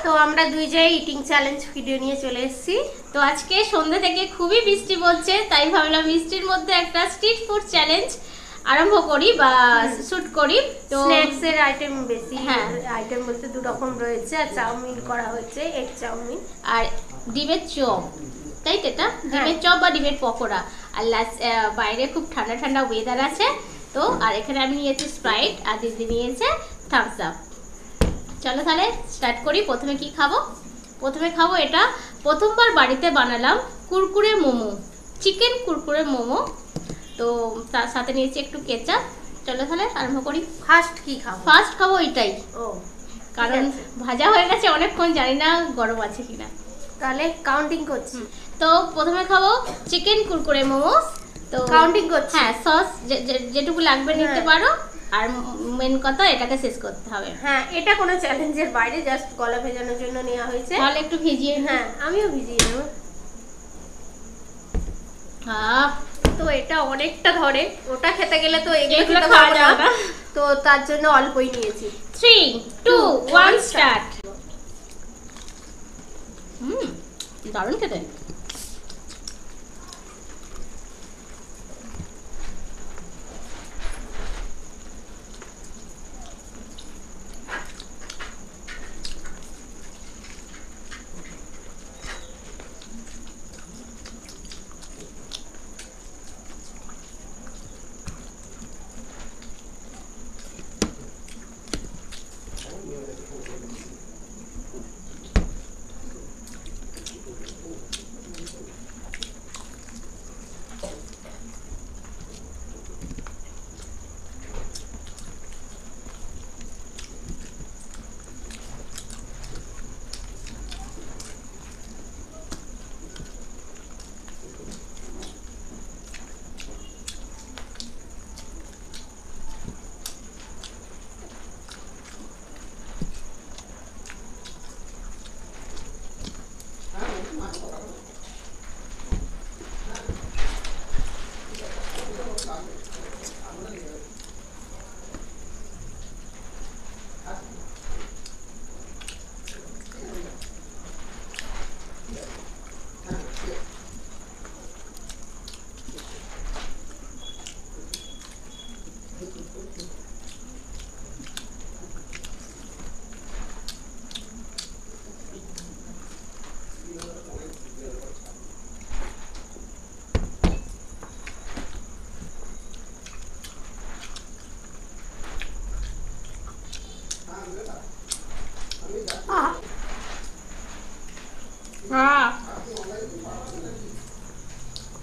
তো আমরা দুই জায়গায় ইটিং চ্যালেঞ্জ ভিডিও নিয়ে চলে এসেছি। তো আজকে সন্ধ্যা থেকে খুবই বৃষ্টি পড়ছে, তাই ভাবলাম বৃষ্টির মধ্যে একটা স্ট্রিট ফুড চ্যালেঞ্জ আরম্ভ করি বা শুট করি। তো স্ন্যাক্স এর আইটেম বেশি, হ্যাঁ আইটেম বলতে দু রকম রয়েছে, আর চাউমিন করা হয়েছে, এগ চাউমিন আর ডিমের চপ, তাই তো? এটা ডিমের চপ বা ডিমের পকোড়া। আর বাইরে খুব ঠান্ডা ঠান্ডা ওয়েদার আছে তো। আর এখানে আমি নিয়েছি স্প্রাইট, আর দিদি নিয়েছে থামস আপ। চলো তাহলে স্টার্ট করি। প্রথমে কি খাবো? প্রথমে খাবো এটা প্রথমবার বাড়িতে বানালাম কুরকুরে মোমো, চিকেন কুরকুরে মোমো। তো তার সাথে নিয়েছি একটু কেচাপ। চলো তাহলে আরম্ভ করি। ফার্স্ট কি খাবো? ফার্স্ট খাবো এটাই, ও কারণ ভাজা হয়ে গেছে অনেকক্ষণ, জানি না গরম আছে কিনা। তাহলে কাউন্টিং করছি। তো প্রথমে খাবো চিকেন কুরকুরে মোমো। তো কাউন্টিং করছি। হ্যাঁ, সস যেটুকু লাগবে নিতে পারো, আর মেন কথা এটাকে শেষ করতে হবে। হ্যাঁ, এটা কোনো চ্যালেঞ্জের বাইরে, জাস্ট গলা ভেজানোর জন্য নেওয়া হয়েছে। তাহলে একটু ভিজিয়ে, হ্যাঁ আমিও ভিজিয়ে নেব। তো এটা অনেকটা ধরে, ওটা খেতে গেলে তো এগুলো খাওয়া যাবে না, তো তার জন্য অল্পই নিয়েছি। 3 2 1 স্টার্ট। দারুণ খেতে।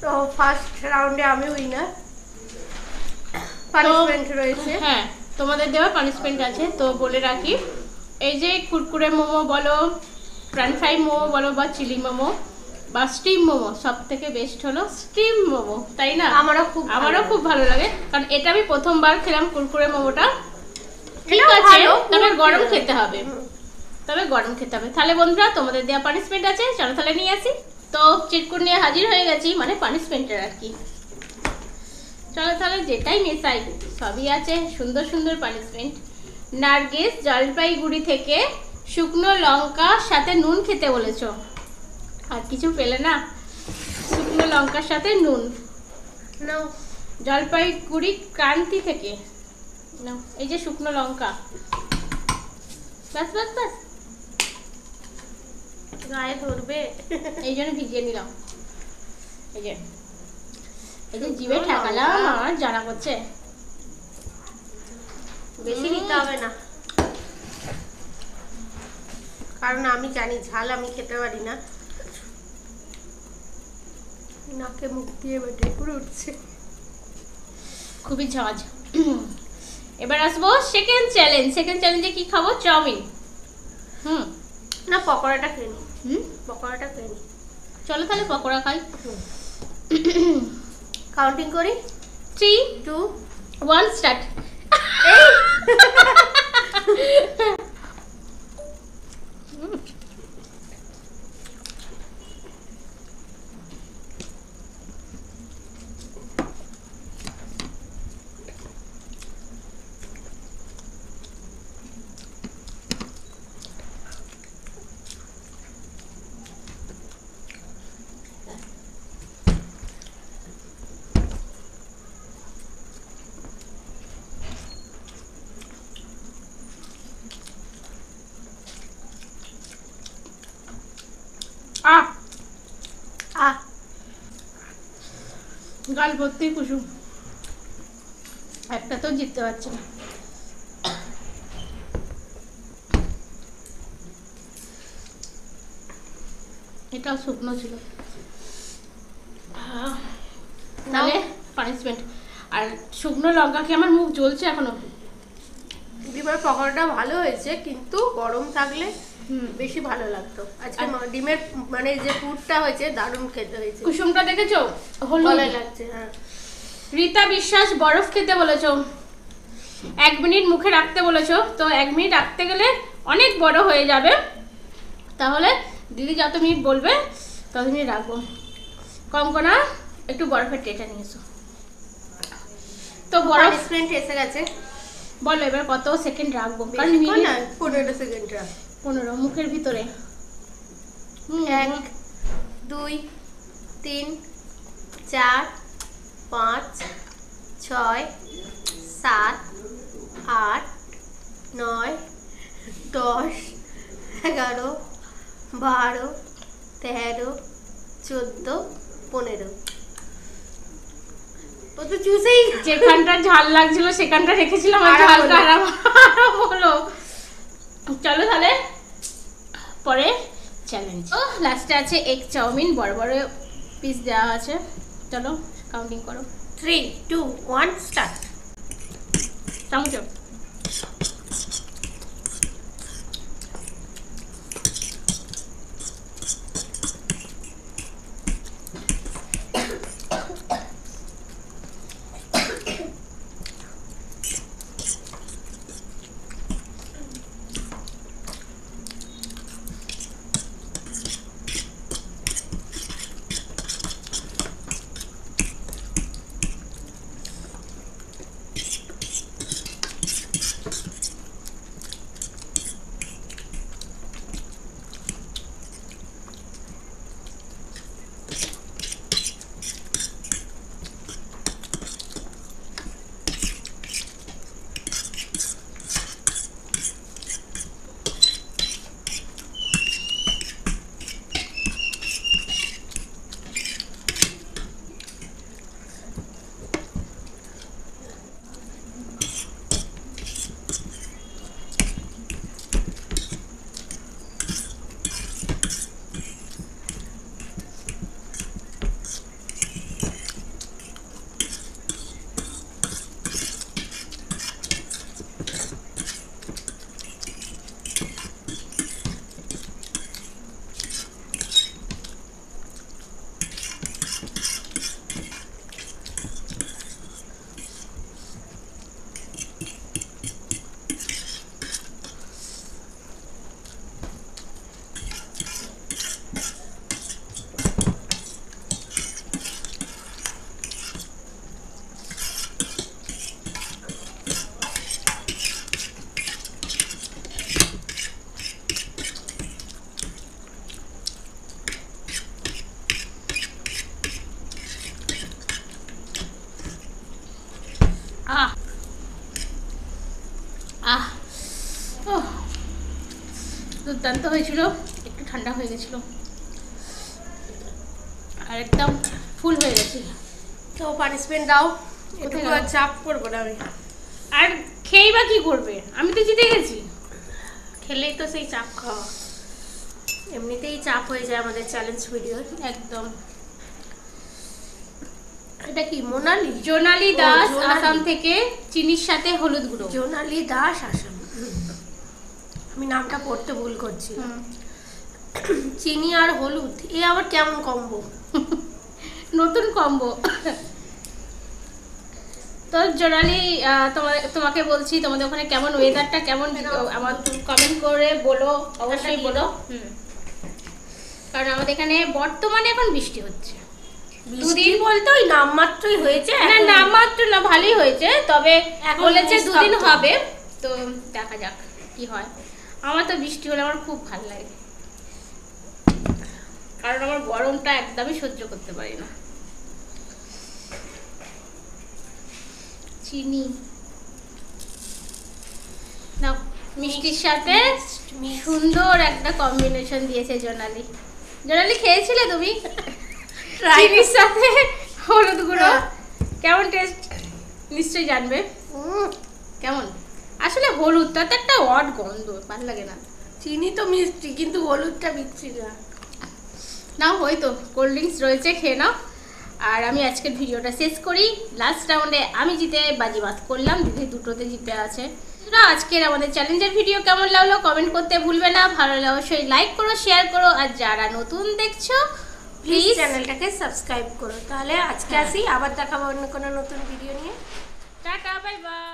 তো ফার্স্ট রাউন্ডে আমি উইনার। পানিশমেন্ট রয়েছে। হ্যাঁ, তোমাদের দেওয়া পানিশমেন্ট আছে। তো বলে রাখি, এই যে কুরকুরে মোমো বলো, ফ্রাঞ্চ ফ্রাই মোমো বলো, বা চিলি মোমো বা স্টিম মোমো, সব থেকে বেস্ট হলো স্টিম মোমো, তাই না? আমারও খুব ভালো লাগে, কারণ এটা আমি প্রথমবার খেলাম কুরকুরে মোমোটা। ঠিক আছে, তবে গরম খেতে হবে, তাহলে বন্ধুরা তোমাদের দেওয়া পানিশমেন্ট আছে, চলো তাহলে নিয়ে আসি। তো চিটকুট নিয়ে হাজির হয়ে গেছি, মানে পানিশমেন্টের আর কি। চলো তাহলে যেটাই মেশাই সবই আছে সুন্দর সুন্দর পানিশমেন্ট। নার্গিস জলপাইগুড়ি থেকে শুকনো লঙ্কার সাথে নুন খেতে বলেছো, আর কিছু পেলে না? শুকনো লঙ্কার সাথে নুন নাও। জলপাইগুড়ি ক্রান্তি থেকে নাও, এই যে শুকনো লঙ্কা, বাস বাস বাস, গায়ে ধরবে এই জন্য ভিজিয়ে নিলাম। এই যে জিভে ঠেকালাম, আমার জানা করছে। বেশি নিতে হবে না, কারণ আমি জানি ঝাল আমি খেতে পারি না। নাকে মুখ দিয়ে বেটে পুরো উঠছে, খুবই ঝাঁজ। এবার আসবো সেকেন্ড চ্যালেঞ্জ। সেকেন্ড চ্যালেঞ্জে কি খাবো? চাউমিন। না, পকোড়াটা খেয়ে নি। পকোড়াটা খেয়ে নি। চলো তাহলে পকোড়া খাই। কাউন্টিং করি। 3 2 1 স্টার্ট। গাল ভর্তি কুসুম, একটা তো জিততে পারছে না। এটাও শুকনো ছিল, তাহলে পানিশমেন্ট। আর শুকনো লঙ্কা কি আমার মুখ জ্বলছে এখনো। ডিমের পকোড়াটা ভালো হয়েছে, কিন্তু গরম থাকলে বেশি ভালো লাগতো। আজকে ডিমের মানে যে পুরটা হয়েছে দারুণ খেতে হয়েছে। কুসুমটা দেখেছো, হলুদ ভালো লাগছে। হ্যাঁ, রীতা বিশ্বাস বরফ খেতে বলেছো, 1 মিনিট মুখে রাখতে বলেছো। তো 1 মিনিট রাখতে গেলে অনেক বড় হয়ে যাবে, তাহলে দিদি যত মিনিট বলবে তত মিনিট রাখবো। কঙ্কনা একটু বরফের ট্রেটা নিয়ে এসো। তো বরফ পানিশমেন্ট এসে গেছে। বলো এবার কত সেকেন্ড রাখবো? কারণ বেশিক্ষণ মিনিট না, 15 সেকেন্ড রাখ। 15 মুখের ভিতরে। 1 2 3 4 5 6 7 8 9 10 11 12 13 14 15। ও তো চুষেই যেখানটা ঝাল লাগছিল সেখানটা রেখেছিলাম, আর ঝালটা আরাম হলো। চলো তাহলে পরে চ্যালেঞ্জ। ও লাস্টে আছে এগ চাউমিন, বড় বড় পিস দেওয়া আছে। চলো কাউন্টিং করো। 3 2 1 স্টার্ট। চামচ দুর্দান্ত হয়েছিল, একটু ঠান্ডা হয়ে গেছিল আর একদম ফুল হয়ে গেছে। তো পানিশমেন্ট দাও, একটু আর চাপ করবো না আমি। আর খেয়েই বা কি করবে, আমি তো জিতে গেছি। খেলেই তো সেই চাপ খাওয়া, এমনিতেই চাপ হয়ে যায় আমাদের চ্যালেঞ্জ ভিডিও। একদম। এটা কি মোনালি? জোনালি দাস আসাম থেকে, চিনির সাথে হলুদ গুঁড়ো। জোনালি দাস আসাম, আমি নামটা পড়তে ভুল করছি। চিনি আর হলুদ, এ আবার কেমন কম্বো? নতুন কম্বো। তো জোনালি তোমাকে বলছি, তোমাদের ওখানে কেমন ওয়েদারটা কেমন আমার কমেন্ট করে বলো, অবশ্যই বলো। কারণ আমাদের এখানে বর্তমানে এখন বৃষ্টি হচ্ছে। দুদিন বলতে ওই নামমাত্রই হয়েছে। না নামমাত্র না, ভালোই হয়েছে, তবে বলেছে 2 দিন হবে। তো দেখা যাক কি হয়। আমার তো বৃষ্টি হলে আমার খুব ভালো লাগে, কারণ আমার গরমটা একদমই সহ্য করতে পারি না। চিনি না, মিষ্টির সাথে সুন্দর একটা কম্বিনেশন দিয়েছে জোনালি। জোনালি খেয়েছিলে তুমি? চিনির সাথে হলুদ গুঁড়ো কেমন টেস্ট নিশ্চয়ই জানবে। কেমন আসলে হলুদটা তো একটা অড গন্ধ, ভালো লাগে না। চিনি তো মিষ্টি, কিন্তু হলুদটা মিষ্টি না। নাও ওই তো কোল্ড ড্রিঙ্কস রয়েছে, খেয়ে নাও। আর আমি আজকের ভিডিওটা শেষ করি। লাস্ট রাউন্ডে আমি জিতে বাজিমাত করলাম, দিদি দুটোতে জিতে আছে। আজকের আমাদের চ্যালেঞ্জের ভিডিও কেমন লাগলো কমেন্ট করতে ভুলবে না। ভালো লাগলে অবশ্যই লাইক করো, শেয়ার করো, আর যারা নতুন দেখছো প্লিজ চ্যানেলটাকে সাবস্ক্রাইব করো। তাহলে আজকে আসি, আবার দেখাবো অন্য কোনো নতুন ভিডিও নিয়ে। Tata, bye bye.